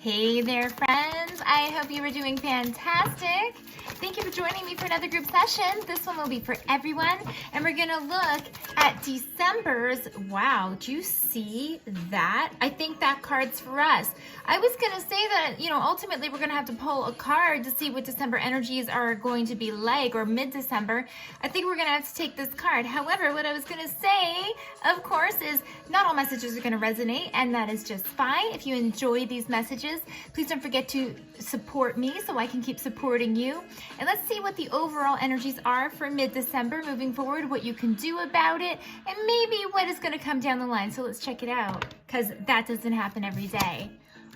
Hey there, friends. I hope you are doing fantastic. Thank you for joining me for another group session. This one will be for everyone, and we're gonna look at December's, wow, do you see that? I think that card's for us. I was gonna say that, ultimately we're gonna have to pull a card to see what December energies are going to be like, or mid-December. I think we're gonna have to take this card. However, what I was gonna say, of course, is not all messages are gonna resonate, and that is just fine. If you enjoy these messages, please don't forget to support me so I can keep supporting you. And let's see what the overall energies are for mid-December moving forward, what you can do about it, and maybe what is going to come down the line. So let's check it out, because that doesn't happen every day.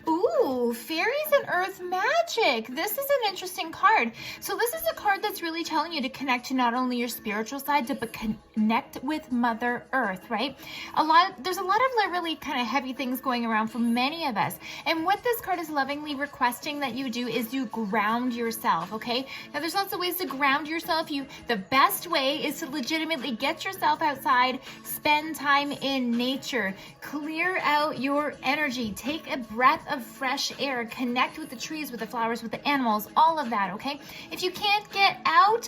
Ooh, Fairies and Earth Magic. This is an interesting card. So this is a card that's really telling you to connect to not only your spiritual side, but connect with Mother Earth, right? There's a lot of really kind of heavy things going around for many of us. And what this card is lovingly requesting that you do is you ground yourself, okay? Now there's lots of ways to ground yourself. The best way is to legitimately get yourself outside, spend time in nature, clear out your energy, take a breath of fresh air, connect with the trees, with the flowers, with the animals, all of that, okay? If you can't get out,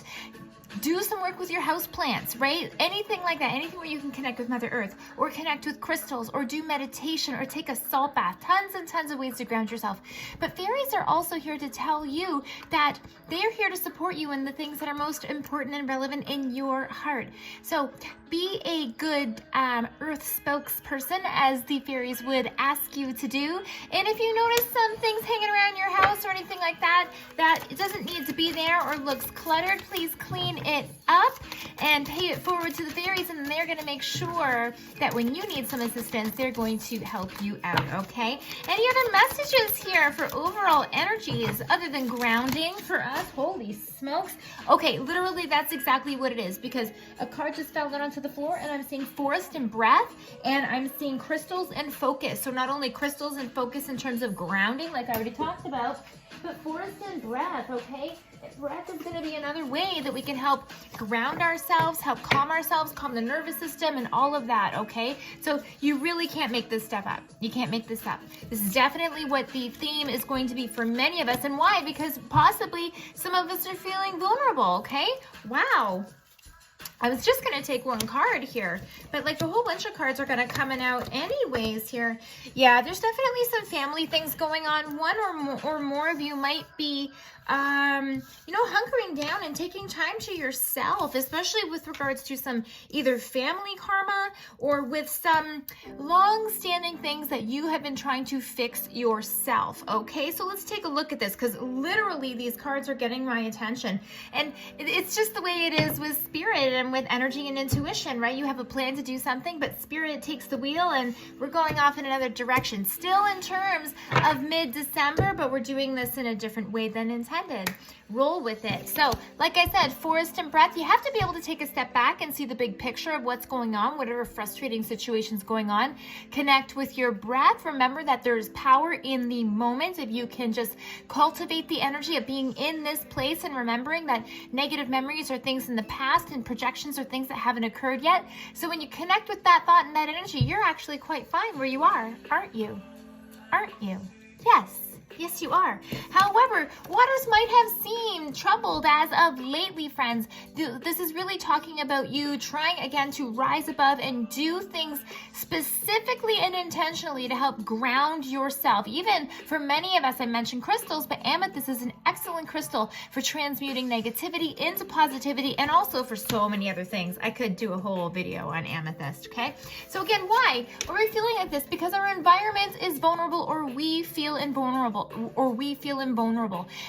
do some work with your house plants, right? Anything like that, anything where you can connect with Mother Earth, or connect with crystals, or do meditation, or take a salt bath. Tons and tons of ways to ground yourself. But fairies are also here to tell you that they're here to support you in the things that are most important and relevant in your heart. So be a good Earth spokesperson, as the fairies would ask you to do. And if you notice some things hanging around your house or anything like that, that it doesn't need to be there or looks cluttered, please clean it up and pay it forward to the fairies, and they're going to make sure that when you need some assistance, they're going to help you out, okay? Any other messages here for overall energies other than grounding for us? Holy smokes. Okay, literally that's exactly what it is, because a card just fell down onto the floor, and I'm seeing forest and breath, and I'm seeing crystals and focus. So not only crystals and focus in terms of grounding, like I already talked about, but forest and breath, okay? Breath is going to be another way that we can help ground ourselves, help calm the nervous system, and all of that, okay? So you really can't make this stuff up. You can't make this up. This is definitely what the theme is going to be for many of us. And why? Because possibly some of us are feeling vulnerable, okay? Wow. I was just going to take one card here, but like a whole bunch of cards are going to come out anyways here. Yeah, there's definitely some family things going on. One or more of you might be, hunkering down and taking time to yourself, especially with regards to some either family karma or with some long-standing things that you have been trying to fix yourself, okay? So let's take a look at this, because literally these cards are getting my attention. And it's just the way it is with spirit and with energy and intuition, right? You have a plan to do something, but spirit takes the wheel and we're going off in another direction. Still in terms of mid-December, but we're doing this in a different way than intended. Roll with it. So, like I said, forest and breath, you have to be able to take a step back and see the big picture of what's going on, whatever frustrating situation's going on. Connect with your breath. Remember that there's power in the moment if you can just cultivate the energy of being in this place and remembering that negative memories are things in the past and projections are things that haven't occurred yet. So when you connect with that thought and that energy, you're actually quite fine where you are, aren't you? Aren't you? Yes. Yes, you are. However, waters might have seemed troubled as of lately, friends. This is really talking about you trying again to rise above and do things specifically and intentionally to help ground yourself. Even for many of us, I mentioned crystals, but amethyst is an excellent crystal for transmuting negativity into positivity, and also for so many other things. I could do a whole video on amethyst, okay? So again, why are we feeling like this? Because our environment is vulnerable, or we feel invulnerable.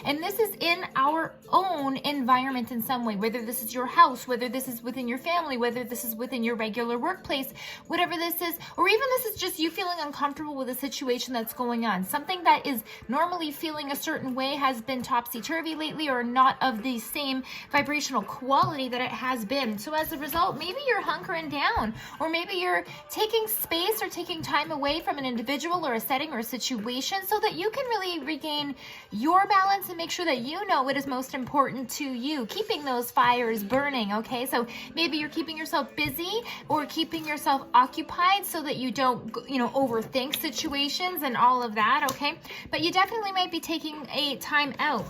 And this is in our own environment in some way, whether this is your house, whether this is within your family, whether this is within your regular workplace, whatever this is, or even this is just you feeling uncomfortable with a situation that's going on. Something that is normally feeling a certain way has been topsy-turvy lately, or not of the same vibrational quality that it has been. So as a result, maybe you're hunkering down, or maybe you're taking space or taking time away from an individual or a setting or a situation so that you can really really regain your balance and make sure that you know what is most important to you, keeping those fires burning, okay? So maybe you're keeping yourself busy or keeping yourself occupied so that you don't, overthink situations and all of that, okay? But you definitely might be taking a time out.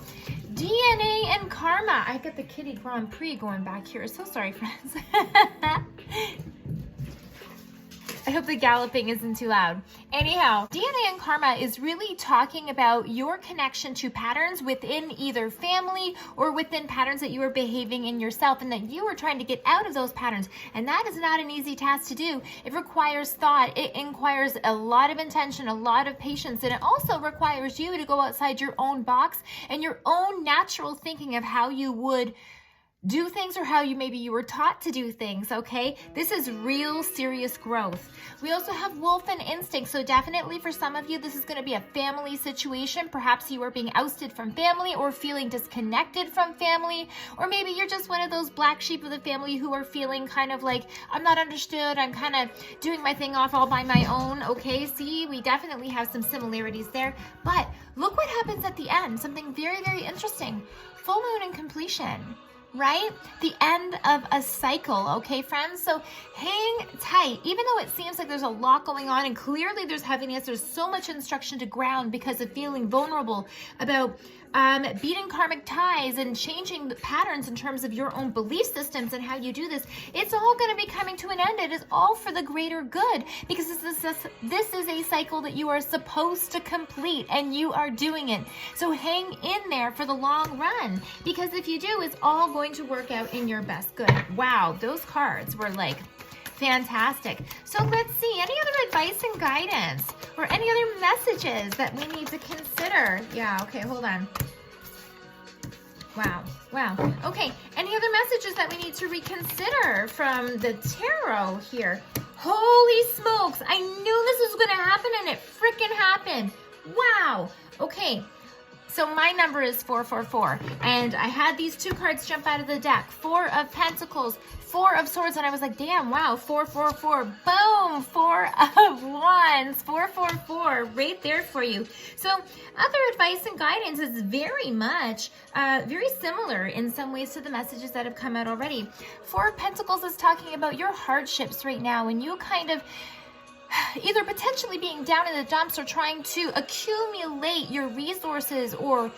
DNA and karma. I got the Kitty Grand Prix going back here. So sorry, friends. I hope the galloping isn't too loud. Anyhow, DNA and karma is really talking about your connection to patterns within either family or within patterns that you are behaving in yourself, and that you are trying to get out of those patterns. And that is not an easy task to do. It requires thought. It requires a lot of intention, a lot of patience, and it also requires you to go outside your own box and your own natural thinking of how you would do things or how maybe you were taught to do things, okay? This is real serious growth. We also have wolf and instinct. So definitely for some of you, this is going to be a family situation. Perhaps you are being ousted from family or feeling disconnected from family, or maybe you're just one of those black sheep of the family who are feeling kind of like, I'm not understood. I'm kind of doing my thing off all by my own, okay? See, we definitely have some similarities there. But look what happens at the end. Something very, very interesting. Full moon and completion. Right? The end of a cycle, okay, friends? So hang tight. Even though it seems like there's a lot going on and clearly there's heaviness, there's so much instruction to ground because of feeling vulnerable about beating karmic ties and changing the patterns in terms of your own belief systems and how you do this. It's all going to be coming to an end. It is all for the greater good, because this is a cycle that you are supposed to complete, and you are doing it. So hang in there for the long run, because if you do, it's all going to work out in your best good. Wow, those cards were like fantastic. So let's see, any other advice and guidance or any other messages that we need to consider? Yeah, okay, hold on. Wow. Okay, any other messages that we need to reconsider from the tarot here? Holy smokes, I knew this was going to happen, and it freaking happened. Wow. Okay. So my number is 444, and I had these two cards jump out of the deck. 4 of Pentacles, 4 of Swords, and I was like, damn, wow, 444, boom, 4 of Wands, 444, right there for you. So other advice and guidance is very much, very similar in some ways to the messages that have come out already. 4 of Pentacles is talking about your hardships right now, and you kind of either potentially being down in the dumps or trying to accumulate your resources or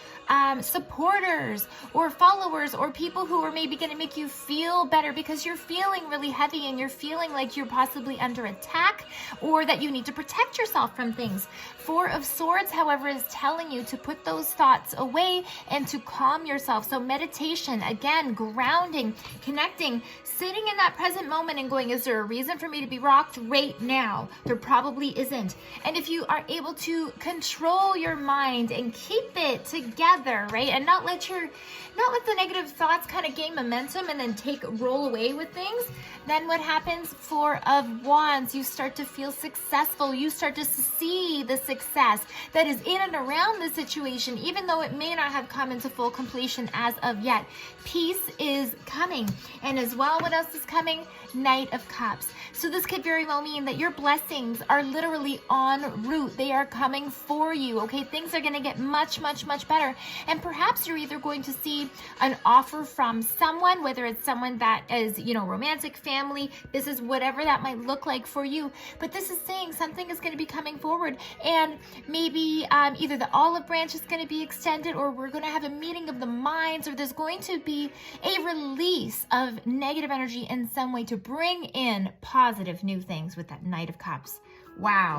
supporters or followers or people who are maybe going to make you feel better because you're feeling really heavy and you're feeling like you're possibly under attack or that you need to protect yourself from things. 4 of Swords, however, is telling you to put those thoughts away and to calm yourself. So meditation, again, grounding, connecting, sitting in that present moment and going, is there a reason for me to be rocked right now? There probably isn't. And if you are able to control your mind and keep it together, right, and not let the negative thoughts kind of gain momentum and then roll away with things, then what happens? 4 of Wands, you start to feel successful. You start to see the success that is in and around the situation, even though it may not have come into full completion as of yet. Peace is coming. And as well, what else is coming? Knight of Cups. So this could very well mean that your blessings are literally en route. They are coming for you, okay? Things are going to get much, much, much better. And perhaps you're either going to see an offer from someone, whether it's someone that is, romantic, family, business, whatever that might look like for you. But this is saying something is going to be coming forward, and maybe either the olive branch is going to be extended, or we're going to have a meeting of the minds, or there's going to be a release of negative energy in some way to bring in positive new things with that Knight of Cups. Wow,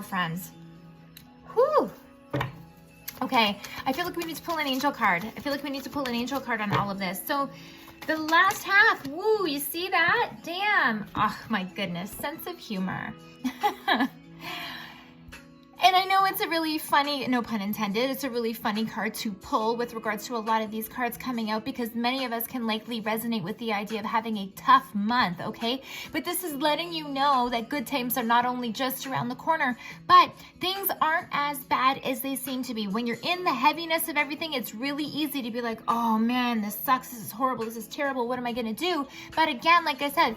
friends. Whew. Okay, I feel like we need to pull an angel card. On all of this. So the last half, woo, you see that? Damn. Oh my goodness, sense of humor. And I know it's a really funny, no pun intended, it's a really funny card to pull with regards to a lot of these cards coming out, because many of us can likely resonate with the idea of having a tough month, okay? But this is letting you know that good times are not only just around the corner, but things aren't as bad as they seem to be. When you're in the heaviness of everything, it's really easy to be like, oh man, this sucks, this is horrible, this is terrible, what am I gonna do? But again, like I said,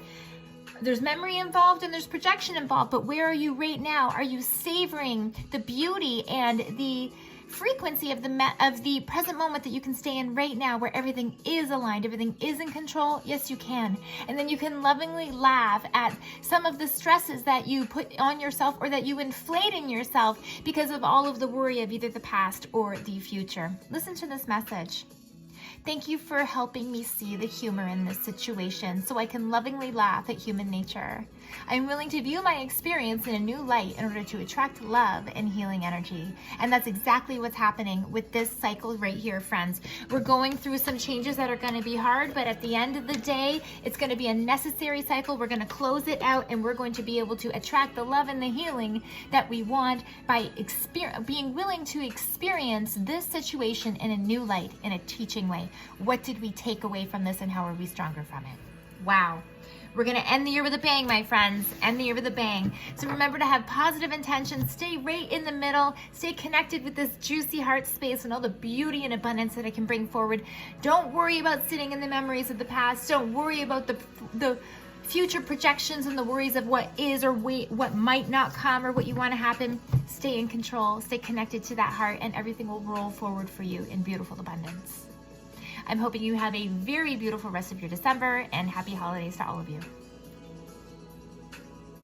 there's memory involved and there's projection involved, but where are you right now? Are you savoring the beauty and the frequency of the present moment that you can stay in right now, where everything is aligned, everything is in control. Yes, you can. And then you can lovingly laugh at some of the stresses that you put on yourself or that you inflate in yourself because of all of the worry of either the past or the future. Listen to this message. Thank you for helping me see the humor in this situation so I can lovingly laugh at human nature. I'm willing to view my experience in a new light in order to attract love and healing energy. And that's exactly what's happening with this cycle right here, friends. We're going through some changes that are going to be hard, but at the end of the day, it's going to be a necessary cycle. We're going to close it out, and we're going to be able to attract the love and the healing that we want by being willing to experience this situation in a new light, in a teaching way. What did we take away from this, and how are we stronger from it? Wow. We're going to end the year with a bang, my friends. End the year with a bang. So remember to have positive intentions. Stay right in the middle. Stay connected with this juicy heart space and all the beauty and abundance that it can bring forward. Don't worry about sitting in the memories of the past. Don't worry about the future projections and the worries of what is or what might not come or what you want to happen. Stay in control. Stay connected to that heart, and everything will roll forward for you in beautiful abundance. I'm hoping you have a very beautiful rest of your December, and happy holidays to all of you.